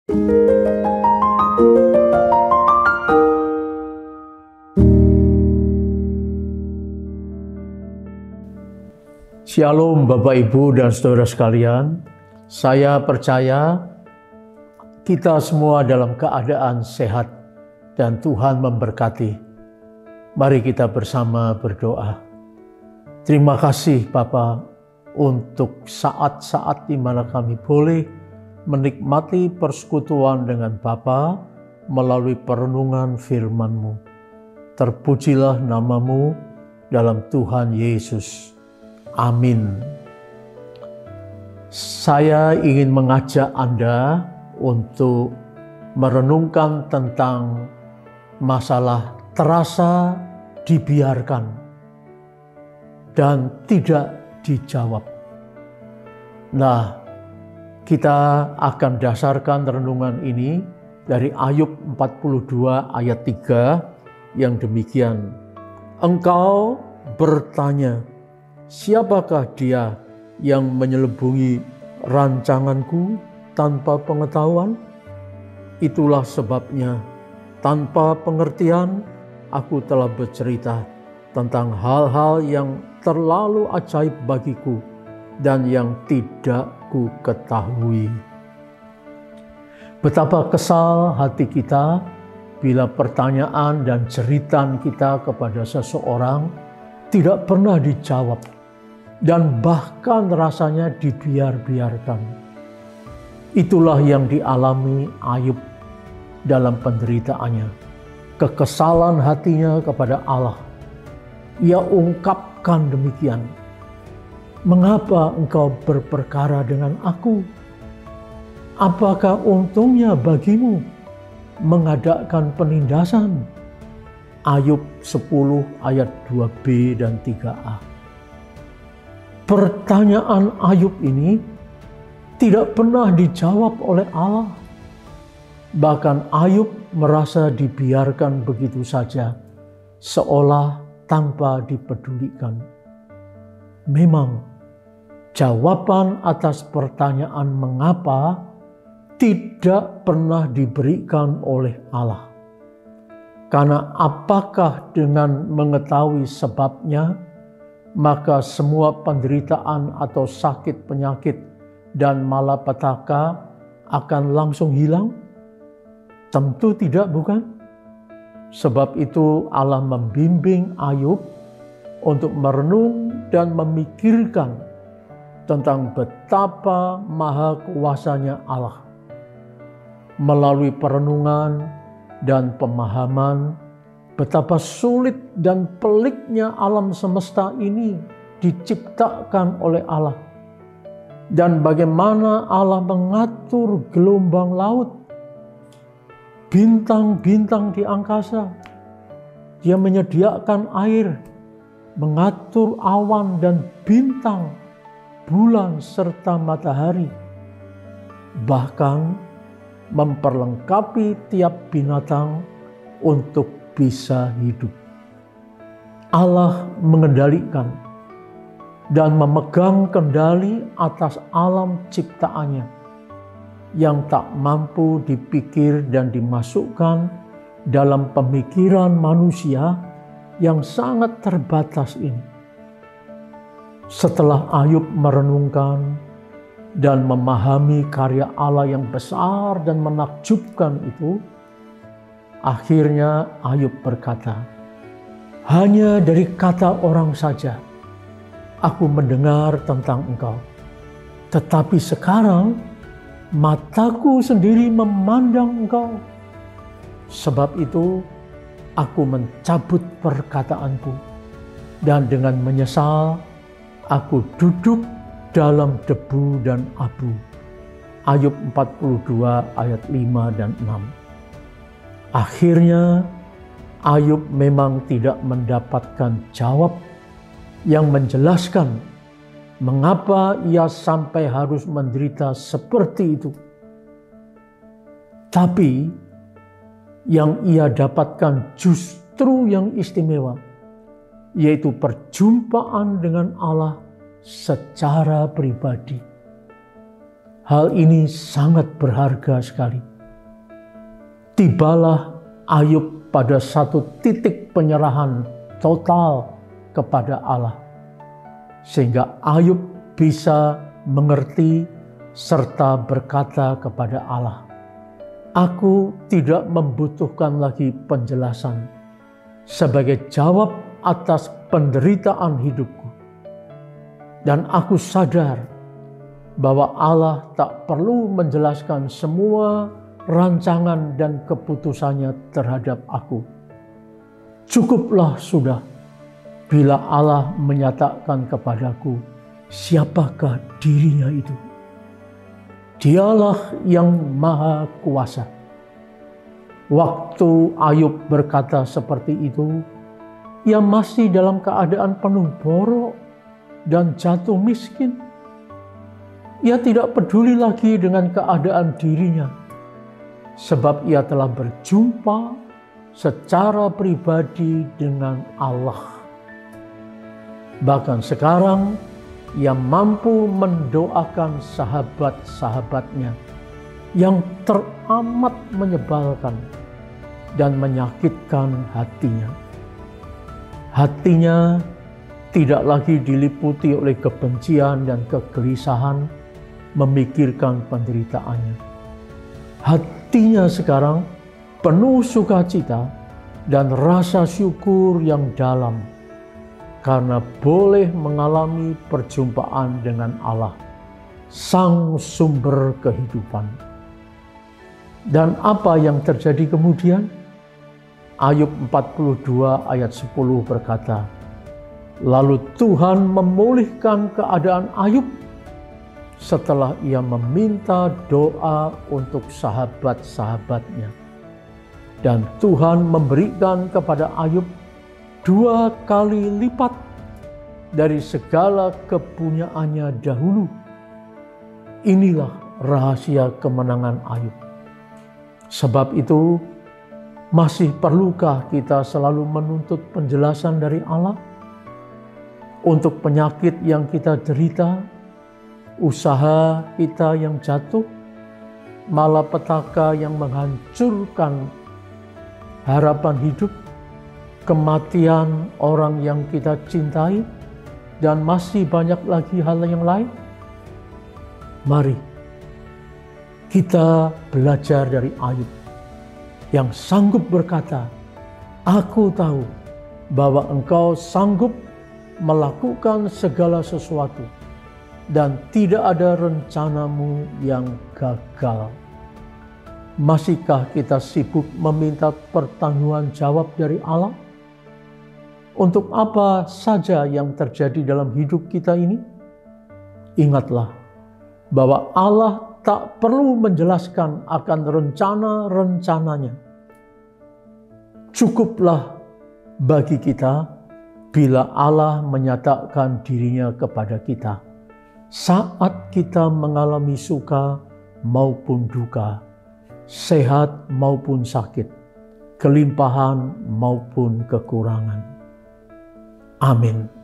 Shalom Bapak Ibu dan Saudara sekalian, saya percaya kita semua dalam keadaan sehat dan Tuhan memberkati. Mari kita bersama berdoa. Terima kasih Bapa untuk saat-saat di mana kami boleh menikmati persekutuan dengan Bapa melalui perenungan firman-Mu. Terpujilah nama-Mu dalam Tuhan Yesus. Amin. Saya ingin mengajak Anda untuk merenungkan tentang masalah terasa dibiarkan dan tidak dijawab. Nah, kita akan dasarkan renungan ini dari Ayub 42 ayat 3 yang demikian. Engkau bertanya, siapakah dia yang menyelubungi rancanganku tanpa pengetahuan? Itulah sebabnya tanpa pengertian aku telah bercerita tentang hal-hal yang terlalu ajaib bagiku dan yang tidak ku ketahui. Betapa kesal hati kita bila pertanyaan dan jeritan kita kepada seseorang tidak pernah dijawab dan bahkan rasanya dibiar-biarkan. Itulah yang dialami Ayub dalam penderitaannya. Kekesalan hatinya kepada Allah. Ia ungkapkan demikian. Mengapa engkau berperkara dengan aku? Apakah untungnya bagimu mengadakan penindasan? Ayub 10 ayat 2b dan 3a. Pertanyaan Ayub ini tidak pernah dijawab oleh Allah. Bahkan Ayub merasa dibiarkan begitu saja, seolah tanpa dipedulikan. Memang, jawaban atas pertanyaan mengapa tidak pernah diberikan oleh Allah. Karena apakah dengan mengetahui sebabnya, maka semua penderitaan atau sakit penyakit dan malapetaka akan langsung hilang? Tentu tidak, bukan? Sebab itu Allah membimbing Ayub untuk merenung dan memikirkan tentang betapa maha kuasanya Allah. Melalui perenungan dan pemahaman betapa sulit dan peliknya alam semesta ini diciptakan oleh Allah. Dan bagaimana Allah mengatur gelombang laut, bintang-bintang di angkasa. Dia menyediakan air, mengatur awan dan bintang, bulan serta matahari. Bahkan memperlengkapi tiap binatang untuk bisa hidup. Allah mengendalikan dan memegang kendali atas alam ciptaannya yang tak mampu dipikir dan dimasukkan dalam pemikiran manusia yang sangat terbatas ini. Setelah Ayub merenungkan dan memahami karya Allah yang besar dan menakjubkan itu, akhirnya Ayub berkata, hanya dari kata orang saja aku mendengar tentang engkau. Tetapi sekarang mataku sendiri memandang engkau. Sebab itu aku mencabut perkataanku dan dengan menyesal aku duduk dalam debu dan abu. Ayub 42 ayat 5 dan 6. Akhirnya Ayub memang tidak mendapatkan jawab yang menjelaskan mengapa ia sampai harus menderita seperti itu. Tapi yang ia dapatkan justru yang istimewa, yaitu perjumpaan dengan Allah secara pribadi. Hal ini sangat berharga sekali. tibalah Ayub pada satu titik penyerahan total kepada Allah, sehingga Ayub bisa mengerti serta berkata kepada Allah, "Aku tidak membutuhkan lagi penjelasan sebagai jawab atas penderitaan hidupku. Dan aku sadar bahwa Allah tak perlu menjelaskan semua rancangan dan keputusannya terhadap aku. Cukuplah sudah bila Allah menyatakan kepadaku siapakah dirinya itu. Dialah yang maha kuasa." Waktu Ayub berkata seperti itu, ia masih dalam keadaan penuh borok dan jatuh miskin. Ia tidak peduli lagi dengan keadaan dirinya, sebab ia telah berjumpa secara pribadi dengan Allah. Bahkan sekarang, ia mampu mendoakan sahabat-sahabatnya yang teramat menyebalkan dan menyakitkan hatinya. Hatinya tidak lagi diliputi oleh kebencian dan kegelisahan memikirkan penderitaannya. Hatinya sekarang penuh sukacita dan rasa syukur yang dalam karena boleh mengalami perjumpaan dengan Allah, Sang Sumber kehidupan. Dan apa yang terjadi kemudian? Ayub 42 ayat 10 berkata, "Lalu Tuhan memulihkan keadaan Ayub setelah ia meminta doa untuk sahabat-sahabatnya. Dan Tuhan memberikan kepada Ayub 2 kali lipat dari segala kepunyaannya dahulu." Inilah rahasia kemenangan Ayub. Sebab itu, masih perlukah kita selalu menuntut penjelasan dari Allah untuk penyakit yang kita derita, usaha kita yang jatuh, malapetaka yang menghancurkan harapan hidup, kematian orang yang kita cintai, dan masih banyak lagi hal yang lain? Mari kita belajar dari Ayub yang sanggup berkata, "Aku tahu bahwa Engkau sanggup melakukan segala sesuatu dan tidak ada rencanamu yang gagal." Masihkah kita sibuk meminta pertanggungan jawab dari Allah untuk apa saja yang terjadi dalam hidup kita ini? Ingatlah bahwa Allah tak perlu menjelaskan akan rencana-rencananya. Cukuplah bagi kita bila Allah menyatakan dirinya kepada kita saat kita mengalami suka maupun duka, sehat maupun sakit, kelimpahan maupun kekurangan. Amin.